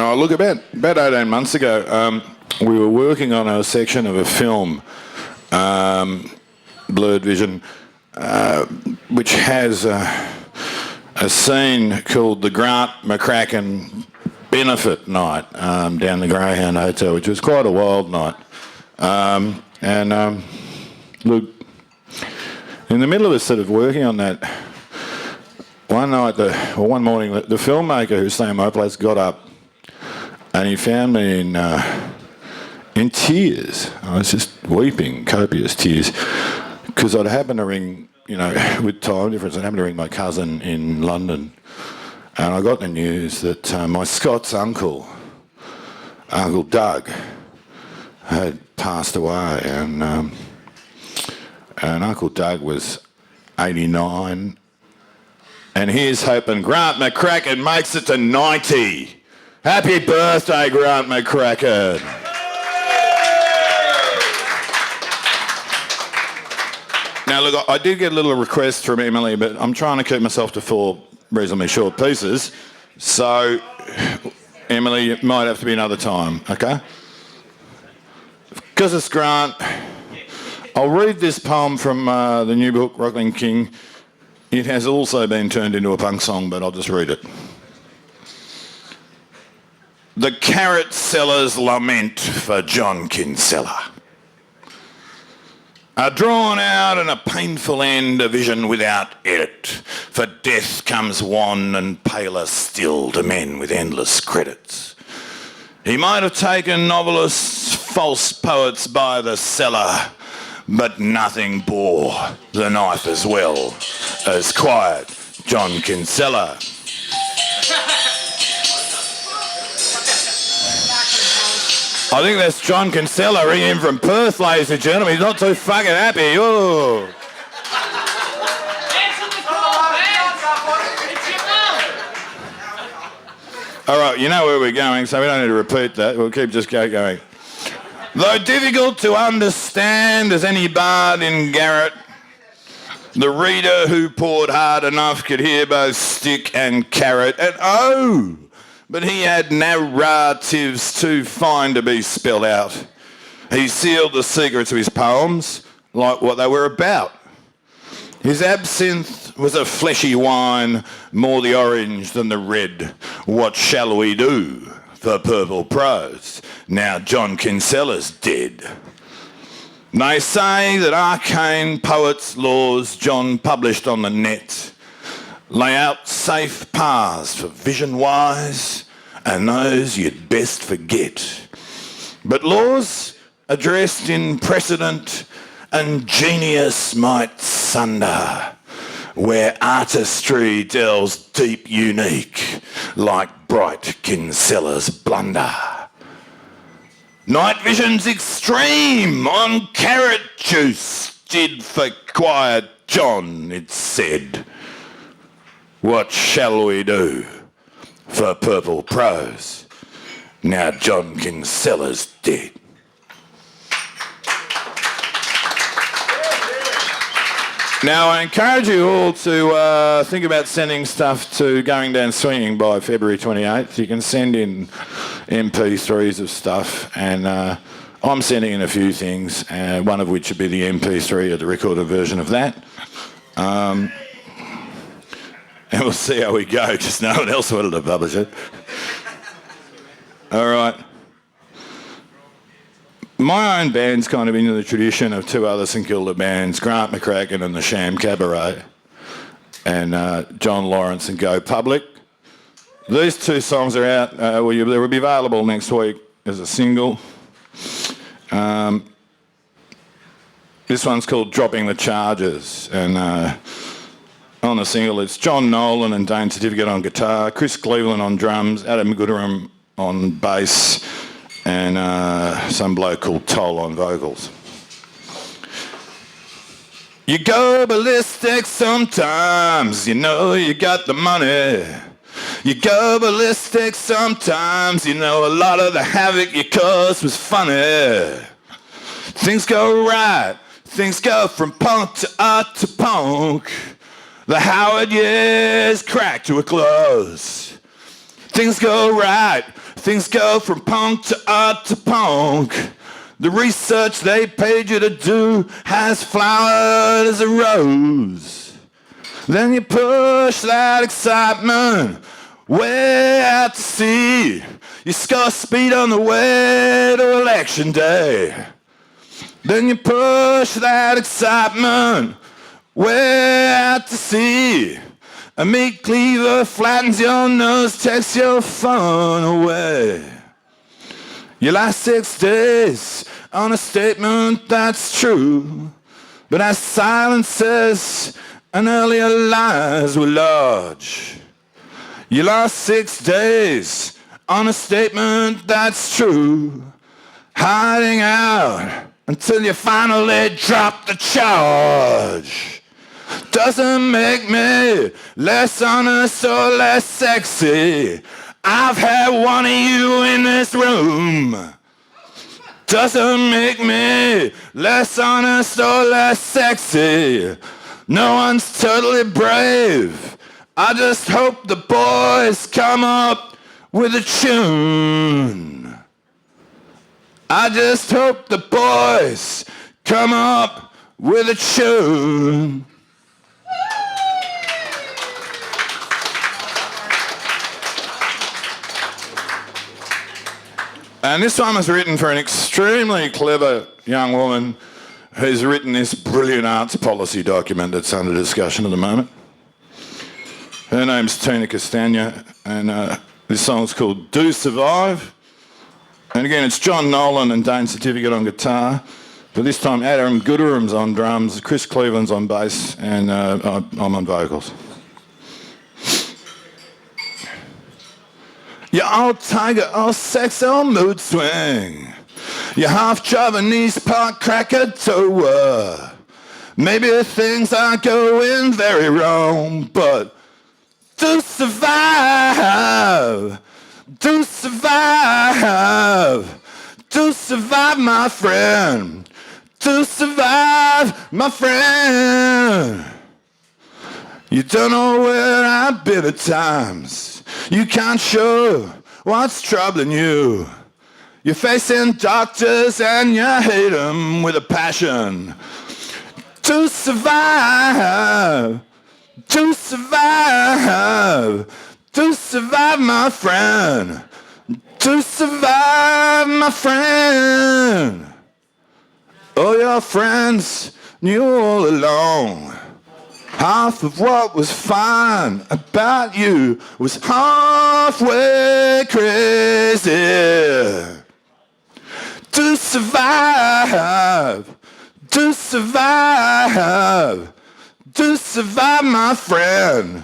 Oh, look, about 18 months ago, we were working on a section of a film, Blurred Vision, which has a scene called the Grant McCracken benefit night down the Greyhound Hotel, which was quite a wild night. Look, in the middle of us sort of working on that, one morning, the filmmaker who's staying in my place got up and he found me in tears. I was just weeping, copious tears, because I'd happened to ring, with time difference, I'd happened to ring my cousin in London, and I got the news that my Scots uncle, Uncle Doug, had passed away, and Uncle Doug was 89, and here's hoping Grant McCracken makes it to 90. Happy birthday, Grant McCracken. Now, look, I did get a little request from Emily, but I'm trying to keep myself to 4 reasonably short pieces. So, Emily, it might have to be another time, okay? Because it's Grant, I'll read this poem from the new book, Rockling King. It has also been turned into a punk song, but I'll just read it. The Carrot Seller's Lament for John Kinsella. A drawn out and a painful end, a vision without edit. For death comes wan and paler still to men with endless credits. He might have taken novelists, false poets by the cellar, but nothing bore the knife as well as quiet John Kinsella. I think that's John Kinsella ringing in from Perth, ladies and gentlemen. He's not too fucking happy. Oh. All right, you know where we're going, so we don't need to repeat that. We'll keep just going. Though difficult to understand as any bard in Garrett, the reader who poured hard enough could hear both stick and carrot. And oh, but he had narratives too fine to be spelled out. He sealed the secrets of his poems like what they were about. His absinthe was a fleshy wine, more the orange than the red. What shall we do for purple prose? Now John Kinsella's dead. They say that arcane poets' laws John published on the net lay out safe paths for vision wise and those you'd best forget. But laws addressed in precedent and genius might sunder, where artistry delves deep unique like bright Kinsella's blunder. Night vision's extreme on carrot juice did for quiet John, it said. What shall we do for purple prose? Now John Kinsella's dead. Now, I encourage you all to think about sending stuff to Going Down Swinging by February 28th. You can send in MP3s of stuff, and I'm sending in a few things, one of which should be the MP3 or the recorded version of that. And we'll see how we go, because no one else wanted to publish it. All right. My own band's kind of in the tradition of 2 other St Kilda bands, Grant McCracken and the Sham Cabaret, and John Lawrence and Go Public. These 2 songs are out. They will be available next week as a single. This one's called Dropping the Charges, and on the single it's John Nolan and Dane Certificate on guitar, Chris Cleveland on drums, Adam Gooderham on bass, and some bloke called Toll on vocals. You go ballistic sometimes, you know you got the money. You go ballistic sometimes, you know a lot of the havoc you caused was funny. Things go right, things go from punk to art to punk. The Howard years crack to a close. Things go right, Things go from punk to art to punk. The research they paid you to do has flowered as a rose. Then you push that excitement way out to sea. You score speed on the way to election day. Then you push that excitement way out to sea. A meat cleaver flattens your nose, takes your fun away. You last 6 days on a statement that's true, but as silence says, and earlier lies were large. You lost 6 days on a statement that's true, hiding out until you finally drop the charge. Doesn't make me less honest or less sexy. I've had one of you in this room. Doesn't make me less honest or less sexy. No one's totally brave. I just hope the boys come up with a tune. I just hope the boys come up with a tune. And this one was written for an extremely clever young woman who's written this brilliant arts policy document that's under discussion at the moment. Her name's Tina Castagna, and this song's called Do Survive. And again, it's John Nolan and Dane Certificate on guitar, but this time Adam Gooderham's on drums, Chris Cleveland's on bass, and I'm on vocals. You old tiger, old sex, old mood swing. You half Javanese part Krakatoa. Maybe things are going very wrong, but to survive, to survive, to survive, my friend, to survive, my friend. You don't know where I've been at times. You can't show what's troubling you. You're facing doctors and you hate them with a passion. To survive, to survive, to survive, my friend. To survive, my friend. All your friends knew all along. Half of what was fine about you was halfway crazy. To survive, to survive, to survive, my friend.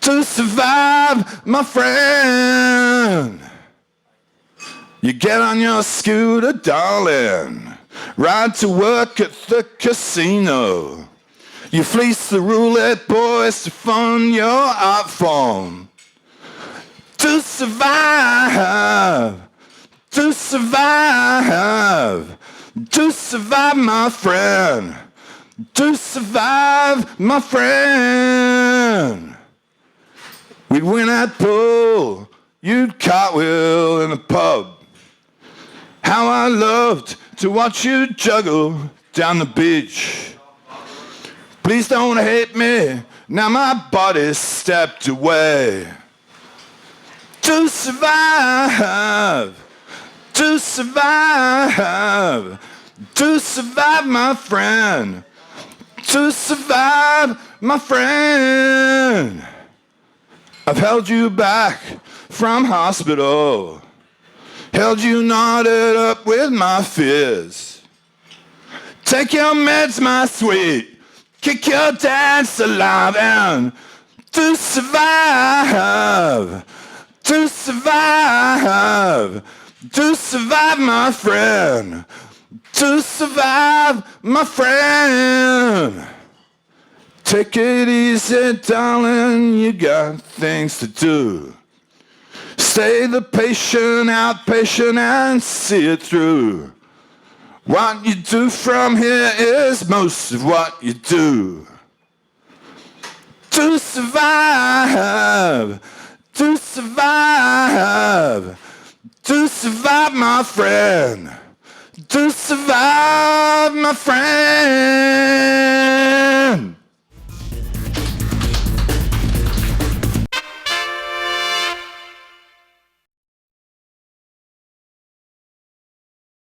To survive, my friend. You get on your scooter, darling, ride to work at the casino. You fleece the roulette boys to fund your art form. To survive, to survive, to survive, my friend. To survive, my friend. We'd win at pool, you'd cartwheel in the pub. How I loved to watch you juggle down the beach. Please don't hate me, now my body's stepped away. To survive, to survive, to survive, my friend. To survive, my friend. I've held you back from hospital, held you knotted up with my fears. Take your meds, my sweet. Kick your dance alive and to survive, to survive, to survive, my friend, to survive, my friend. Take it easy, darling, you got things to do. Stay the patient, outpatient, and see it through. What you do from here is most of what you do. To survive, to survive, my friend. To survive, my friend.